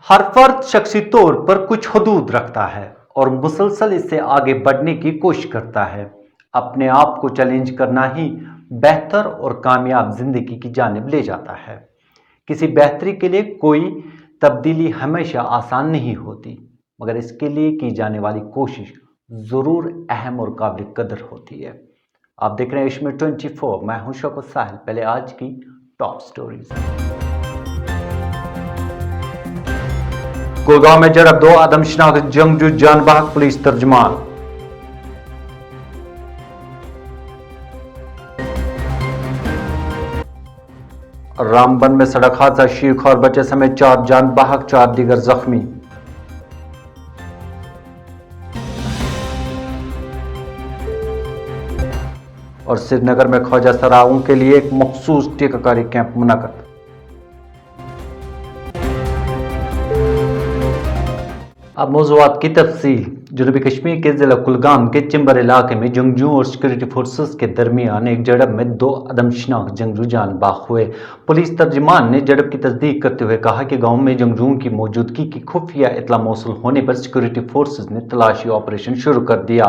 हर फर्द शख्सी तौर पर कुछ हदूद रखता है और मुसलसल इससे आगे बढ़ने की कोशिश करता है। अपने आप को चैलेंज करना ही बेहतर और कामयाब जिंदगी की जानिब ले जाता है। किसी बेहतरी के लिए कोई तब्दीली हमेशा आसान नहीं होती, मगर इसके लिए की जाने वाली कोशिश ज़रूर अहम और काबिल कदर होती है। आप देख रहे हैं इश्मे 24। मैं हूं शौकत साहिल। पहले आज की टॉप स्टोरीज। गुड़गांव में झड़प, 2 आदमशनाक जंगजू जान बहक, पुलिस तर्जुमान। रामबन में सड़क हादसा, शीख और बच्चे समेत 4 जान बहक, 4 दीगर जख्मी। और श्रीनगर में ख्वाजा सराओं के लिए एक मखसूस टीकाकारी कैंप मुनक्कद। अब मौज़ूआत की तफसील। जनूबी कश्मीर के ज़िला कुलगाम के चिंबर इलाके में जंगजुओं और सिक्योरिटी फोर्सेस के दरमियान एक झड़प में 2 आदमशनाक जंगजू जान बाख हुए। पुलिस तर्जुमान ने झड़प की तस्दीक करते हुए कहा कि गांव में जंगजुओं की मौजूदगी की खुफिया इत्तला मौसूल होने पर सिक्योरिटी फोर्सेस ने तलाशी ऑपरेशन शुरू कर दिया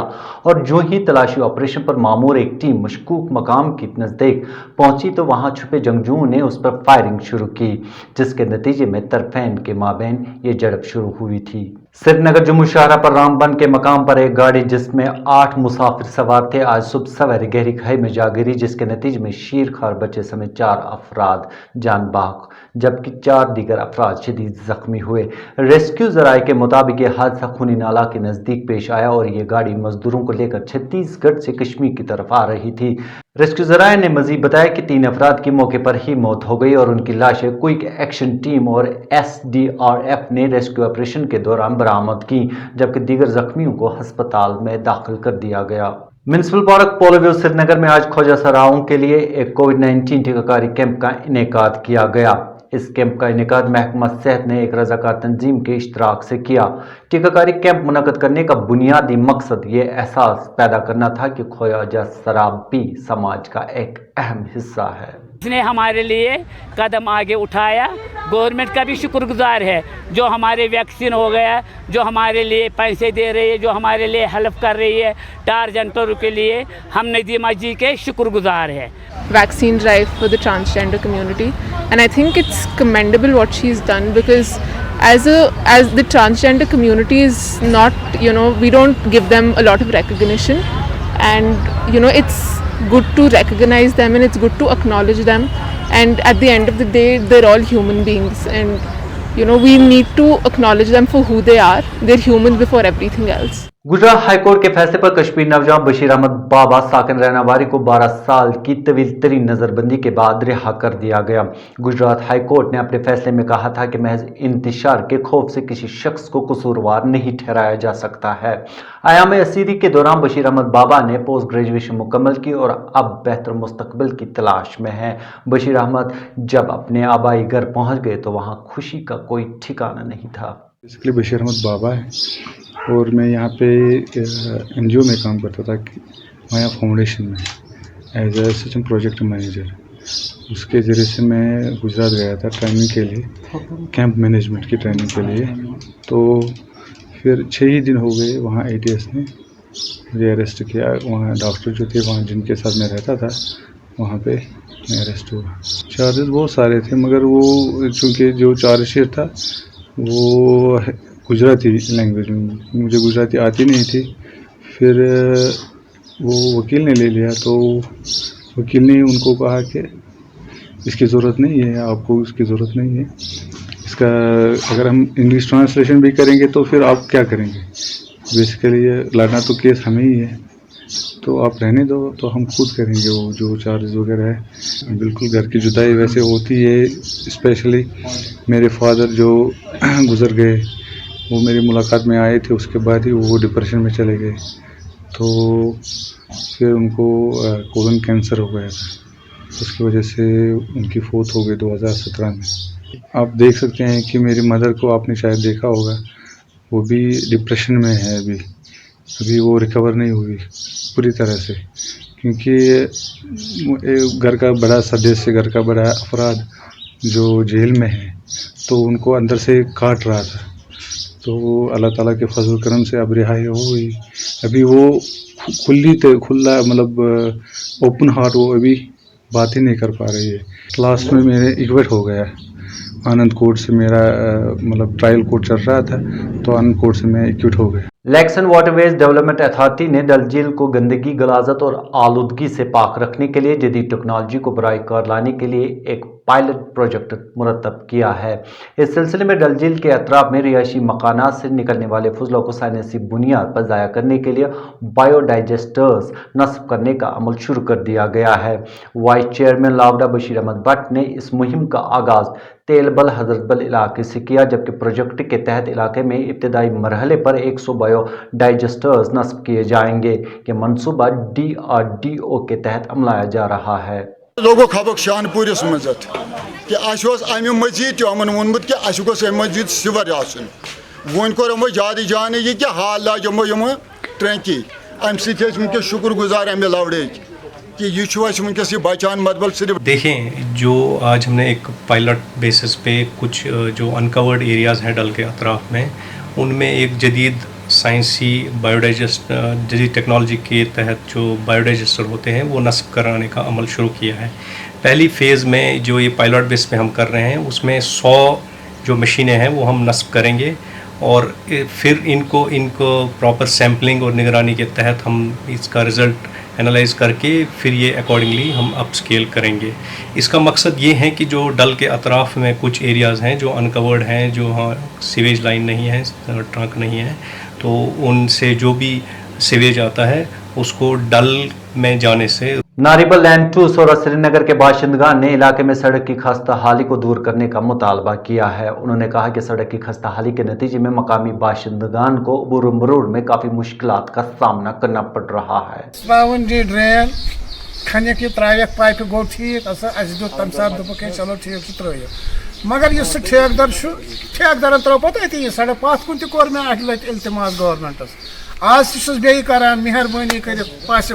और जो ही तलाशी ऑपरेशन पर मामूर एक टीम मशकूक मकाम के नज़दीक पहुंची तो वहां छुपे जंगजुओं ने उस पर फायरिंग शुरू की, जिसके नतीजे में तरफैन के माबैन ये झड़प शुरू हुई थी। श्रीनगर जम्मू शाहरा पर रामबन के मकाम पर एक गाड़ी जिसमें 8 मुसाफिर सवार थे आज सुबह सवेरे गहरी खाई में जा गिरी, जिसके नतीजे में शीर खार बच्चे समेत 4 अफराद जान बाहक जबकि 4 दीगर अफराद शदीद जख्मी हुए। रेस्क्यू जराये के मुताबिक यह हादसा खूनी नाला के नज़दीक पेश आया और ये गाड़ी मजदूरों को लेकर छत्तीसगढ़ से कश्मीर की तरफ आ रही थी। रेस्क्यू जराये ने मजीद बताया कि 3 अफराद की मौके पर ही मौत हो गई और उनकी लाशें क्विक एक्शन टीम और SDRF ने रेस्क्यू ऑपरेशन के दौरान बरामद की, जबकि दीगर जख्मियों को अस्पताल में दाखिल कर दिया गया। म्युनिसिपल पार्क पोलोव्यू श्रीनगर में आज ख्वाजा सराओं के लिए एक कोविड-19 टीकाकारी कैंप का इनेकाद किया गया। इस कैंप का इनेकाद महकमा सेहत ने एक रजाकार तंजीम के इश्तराक से किया। टीकाकारी कैंप मुनक्कद करने का बुनियादी मकसद ये एहसास पैदा करना था कि ख्वाजा सराब भी समाज का एक अहम हिस्सा है। इसने हमारे लिए कदम आगे उठाया, गवर्नमेंट का भी शुक्रगुजार है जो हमारे वैक्सीन हो गया, जो हमारे लिए पैसे दे रही है, जो हमारे लिए हेल्प कर रही है। ट्रांसजेंडरों के लिए हम नदीमा जी के शुक्रगुजार है। Vaccine drive for the transgender community, and I think it's commendable what she's done, because as the transgender community is not, we don't give them a lot of recognition, and it's good to recognize them and it's good to acknowledge them, and at the end of the day they're all human beings, and we need to acknowledge them for who they are. They're humans before everything else. Gujarat high court के फैसले पर कश्मीर नौजवान बशीर अहमद बाबा साकिन रैनावारी को 12 साल की तवील तरीन नजरबंदी के बाद रिहा कर दिया गया। गुजरात हाईकोर्ट ने अपने फैसले में कहा था कि महज इंतशार के खौफ से किसी शख्स को कसूरवार नहीं ठहराया जा सकता है। आयाम असीरी के दौरान बशीर अहमद बाबा ने पोस्ट ग्रेजुएशन मुकम्मल की और अब बेहतर मुस्तकबिल की तलाश में है। बशीर अहमद जब अपने आबाई घर पहुंच गए तो वहां खुशी का कोई ठिकाना नहीं था। बेसिकली बशीर अहमद बाबा है और मैं यहाँ पे NGO में काम करता था, माया फाउंडेशन में as a assistant project manager. उसके ज़रिए से मैं गुजरात गया था ट्रेनिंग के लिए, कैंप मैनेजमेंट की ट्रेनिंग के लिए। तो फिर 6 ही दिन हो गए वहाँ ATS ने मुझे अरेस्ट किया। वहाँ डॉक्टर जो थे वहाँ जिनके साथ मैं रहता था वहाँ पे मैं अरेस्ट हुआ। चार्जेस बहुत सारे थे, मगर वो चूँकि जो चार्जशीट था वो गुजराती लैंग्वेज में, मुझे गुजराती आती नहीं थी। फिर वो वकील ने ले लिया, तो वकील ने उनको कहा कि इसकी ज़रूरत नहीं है, आपको इसकी ज़रूरत नहीं है इसका। अगर हम इंग्लिश ट्रांसलेशन भी करेंगे तो फिर आप क्या करेंगे? बेसिकली ये लड़ना तो केस हमें ही है, तो आप रहने दो, तो हम खुद करेंगे वो जो चार्ज वगैरह है। बिल्कुल घर की जुदाई वैसे होती है, स्पेशली मेरे फादर जो गुज़र गए वो मेरी मुलाकात में आए थे, उसके बाद ही वो डिप्रेशन में चले गए। तो फिर उनको कोलन कैंसर हो गया था, उसकी वजह से उनकी फौत हो गई 2017 में। आप देख सकते हैं कि मेरी मदर को आपने शायद देखा होगा, वो भी डिप्रेशन में है अभी वो रिकवर नहीं हुई पूरी तरह से, क्योंकि घर का बड़ा सदस्य, घर का बड़ा अफराद जो जेल में है, तो उनको अंदर से काट रहा था, तो अल्लाह ताला के फजल करम से अब रिहाई हो गई। अभी वो खुला मतलब ओपन हार्ट वो अभी बात ही नहीं कर पा रही है। लास्ट में मेरे इक्वेट हो गया, आनंद कोर्ट से मेरा मतलब ट्रायल कोर्ट चल रहा था, तो आनंद कोर्ट से मैं इक्विट हो गया। Lakhs and waterways development authority ने डल झील को गंदगी, गलाजत और आलूदगी से पाक रखने के लिए जदीद टेक्नोलॉजी को बराए कार लाने के लिए एक पायलट प्रोजेक्ट मुरतब किया है। इस सिलसिले में डल झील के अतराफ में रिहायशी मकानात से निकलने वाले फजलों को साइंसी बुनियाद पर ज़ाया करने के लिए बायोडाइजेस्टर्स नस्ब करने का अमल शुरू कर दिया गया है। वाइस चेयरमैन लावडा बशीर अहमद भट्ट ने इस मुहिम का आगाज़ तेलबल हजरतबल इलाके से किया, जबकि प्रोजेक्ट के तहत इलाके में इब्तदाई मरहले पर 100 बायो डाइजेस्टर्स नस्ब किए जाएंगे। कि मनसूबा DRDO के तहत अमलाया जा रहा है। लोगों खबक शानपुरस मज कि अमे मजीद तमन वोनमुत कि अमे मजीद सिवर आसन वन कोर यमो ज्यादा जान ये कि हाल लाज यमो ट्रैंकी अम सस शुक्र गुजार अमे लवड़े कि यह वनकस बचान मतबल सिर्फ। देखें, जो आज हमने एक पायलट बेसिस पे कुछ जो अनकवर्ड एरियाज़ हैं डल के अतराफ में, उनमें एक जदीद साइंसी जदीद टेक्नोलॉजी के तहत जो बायोडाइजेस्टर होते हैं वो नस्ब कराने का अमल शुरू किया है। पहली फ़ेज़ में जो ये पायलट बेस पे हम कर रहे हैं उसमें 100 जो मशीनें हैं वो हम नस्ब करेंगे और फिर इनको प्रॉपर सैम्पलिंग और निगरानी के तहत हम इसका रिज़ल्ट एनालाइज करके फिर ये अकॉर्डिंगली हम अप स्केल करेंगे। इसका मकसद ये है कि जो डल के अतराफ में कुछ एरियाज़ हैं जो अनकवर्ड हैं, जो वहाँ सीवेज लाइन नहीं है, ट्रंक नहीं है, तो उनसे जो भी सीवेज आता है उसको डल में जाने से। नारिबल लैंड 2 सोरा श्रीनगर के बाशिंदगान ने इलाके में सड़क की खस्ता हाली को दूर करने का मुतालबा किया है। उन्होंने कहा कि सड़क की खस्ता हाली के नतीजे में मकामी बाशिंदगान को अबूर मरूर में काफ़ी मुश्किलात का सामना करना पड़ रहा है। ड्रेन खनिक त्राक पाइप गो ठीक तम सात दोप चलो ठीक त्रिक, मगर इस ठेकेदार त्रो पे सड़क पत कुन तोर मे अक लट इल्तमास गवर्नमेंटस आज बे करान मेहरबानी कर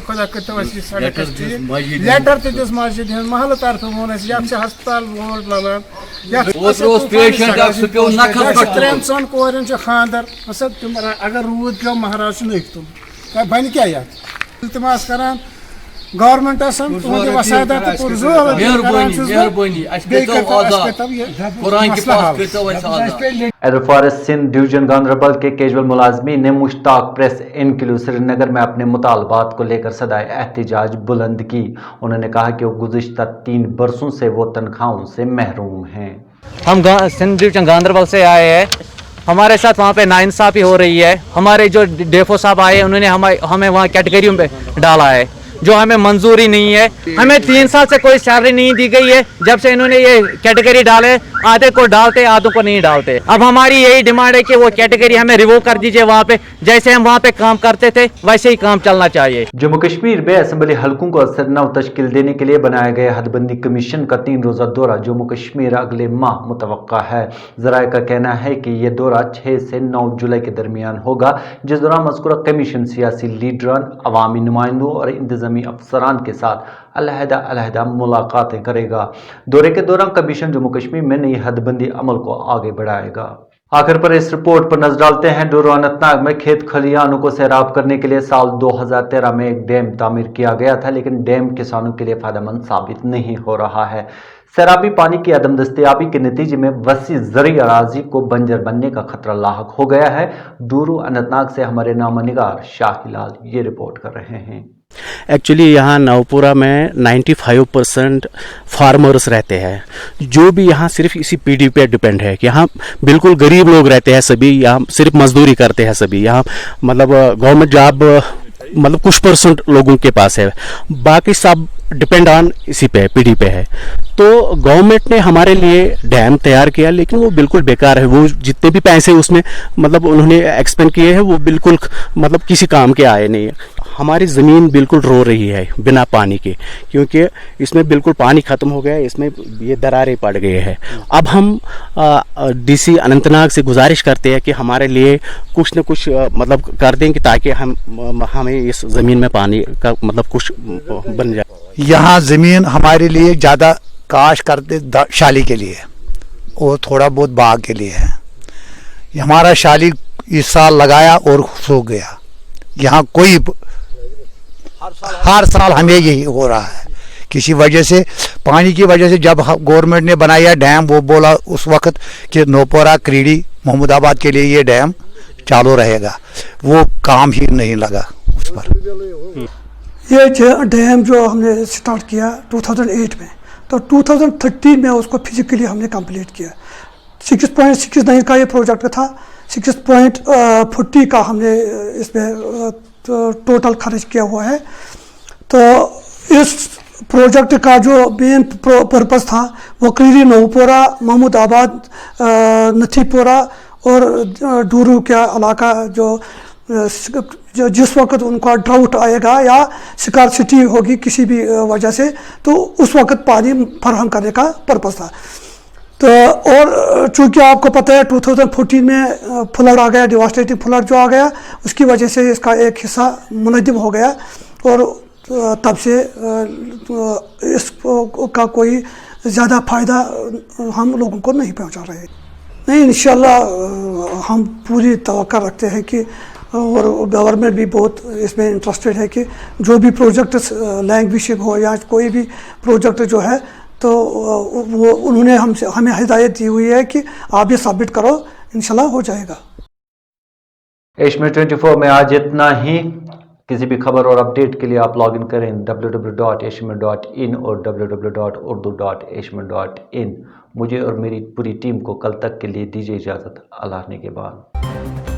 खुदा कर सड़क ठीक लेटर दिस मस्जिद हज महल तरफ वोन हस्पताल बोर्ड ललान त्रेन सन कोरन खानदर तुम अगर रूद पे महाराज तुम बन क्या इल्तमास करान गवर्नमेंट एरफारस सिंध डिवीजन गांधरबल के कैजुअल मुलाजमीन ने मुश्ताक प्रेस इनक्लू श्रीनगर में अपने मुतालबात को लेकर सदाए एहतजाज बुलंद की। उन्होंने कहा कि वो गुज़िश्ता 3 बरसों से वो तनख्वाहों से महरूम हैं। हम सिंध डिवीजन गांधरबल से आए हैं, हमारे साथ वहाँ पे नाइंसाफ़ी हो रही है। हमारे जो डेफो साहब आए उन्होंने हमें वहाँ कैटेगरी में डाला है जो हमें मंजूरी नहीं है। हमें 3 साल से कोई सैलरी नहीं दी गई है। जब से इन्होंने ये कैटेगरी डाले, आधे को डालते आधों को नहीं डालते। अब हमारी यही डिमांड है कि वो कैटेगरी हमें रिवोव कर दीजिए। वहाँ पे जैसे हम वहाँ पे काम करते थे वैसे ही काम चलना चाहिए। जम्मू कश्मीर में असम्बली हलकों को असरनव तश्कील देने के लिए बनाए गए हदबंदी कमीशन का 3 रोज़ा दौरा जम्मू कश्मीर अगले माह मुतवक्का है। ज़राए का कहना है कि यह दौरा 6 से 9 जुलाई के दरमियान होगा, जिस दौरान मज़कूरा कमीशन सियासी लीडरान, अवामी नुमाइंदों और इंतजामी अफसरान के साथ अलहदा मुलाकातें करेगा। दौरे के दौरान कमीशन जम्मू कश्मीर में नई हदबंदी अमल को आगे बढ़ाएगा। आखिर पर इस रिपोर्ट पर नजर डालते हैं। डोरो अनंतनाग में खेत खलिहानों को सैराब करने के लिए साल 2013 में एक डैम तामीर किया गया था, लेकिन डैम किसानों के लिए फायदेमंद साबित नहीं हो रहा है। सैराबी पानी की अदम दस्तयाबी के नतीजे में वसी ज़रई अराजी को बंजर बनने का खतरा लाहक हो गया है। डोरो अनंतनाग से हमारे नामनिगार शाहिलाल ये रिपोर्ट कर रहे हैं। एक्चुअली यहाँ नवपुरा में 95% फार्मर्स रहते हैं, जो भी यहाँ सिर्फ इसी पीडी पे डिपेंड है कि यहाँ बिल्कुल गरीब लोग रहते हैं सभी, यहाँ सिर्फ मजदूरी करते हैं सभी। यहाँ मतलब गवर्नमेंट जॉब मतलब कुछ % लोगों के पास है, बाकी सब डिपेंड ऑन इसी पे पीडी पे है। तो गवर्नमेंट ने हमारे लिए डैम तैयार किया, लेकिन वो बिल्कुल बेकार है। वो जितने भी पैसे उसमें मतलब उन्होंने एक्सपेंड किए हैं वो बिल्कुल मतलब किसी काम के आए नहीं है। हमारी ज़मीन बिल्कुल रो रही है बिना पानी के, क्योंकि इसमें बिल्कुल पानी ख़त्म हो गया है, इसमें ये दरारें पड़ गए हैं। अब हम डीसी अनंतनाग से गुजारिश करते हैं कि हमारे लिए कुछ न कुछ मतलब कर दें कि ताकि हमें इस ज़मीन में पानी का मतलब कुछ बन जाए। यहाँ ज़मीन हमारे लिए ज़्यादा काश करते शाली के लिए, वो थोड़ा बहुत बाग के लिए है। हमारा शाली इस साल लगाया और सूख गया। यहाँ कोई हर साल हमें यही हो रहा है किसी वजह से, पानी की वजह से। जब गवर्नमेंट ने बनाया डैम, वो बोला उस वक्त कि नौपोरा क्रीडी मोहम्मदाबाद के लिए ये डैम चालू रहेगा, वो काम ही नहीं लगा उस पर। ये डैम जो हमने स्टार्ट किया 2008 में, तो 2013 में उसको फिजिकली हमने कंप्लीट किया। 6.69 का ये प्रोजेक्ट था, 6.40 का हमने इसमें टोटल खर्च किया हुआ है। तो इस प्रोजेक्ट का जो मेन पर्पस था वो क्रीडी नौपोरा, महमूदाबाद, नथीपोरा और डूरू का इलाका जो जिस वक्त उनका ड्राउट आएगा या स्कार्सिटी होगी किसी भी वजह से, तो उस वक्त पानी फराहम करने का पर्पस था। तो और चूँकि आपको पता है 2014 में फ्लड आ गया, डिवास्टेटिंग फ्लड जो आ गया, उसकी वजह से इसका एक हिस्सा मुनहदम हो गया और तब से इसका कोई ज़्यादा फ़ायदा हम लोगों को नहीं पहुंचा रहे। नहीं, इंशाल्लाह हम पूरी तवक्को रखते हैं कि, और गवर्नमेंट भी बहुत इसमें इंटरेस्टेड है कि जो भी प्रोजेक्ट लैंग्वेजिंग हो या कोई भी प्रोजेक्ट जो है, तो वो उन्होंने हमें हिदायत दी हुई है कि आप ये सबमिट करो, इंशाल्लाह हो जाएगा। एशमी 24 में आज इतना ही। किसी भी खबर और अपडेट के लिए आप लॉग इन करें www.ashmi.in और www.urdu.ashmi.in। मुझे और मेरी पूरी टीम को कल तक के लिए दीजिए इजाज़त। अल्लाह ने के बाद।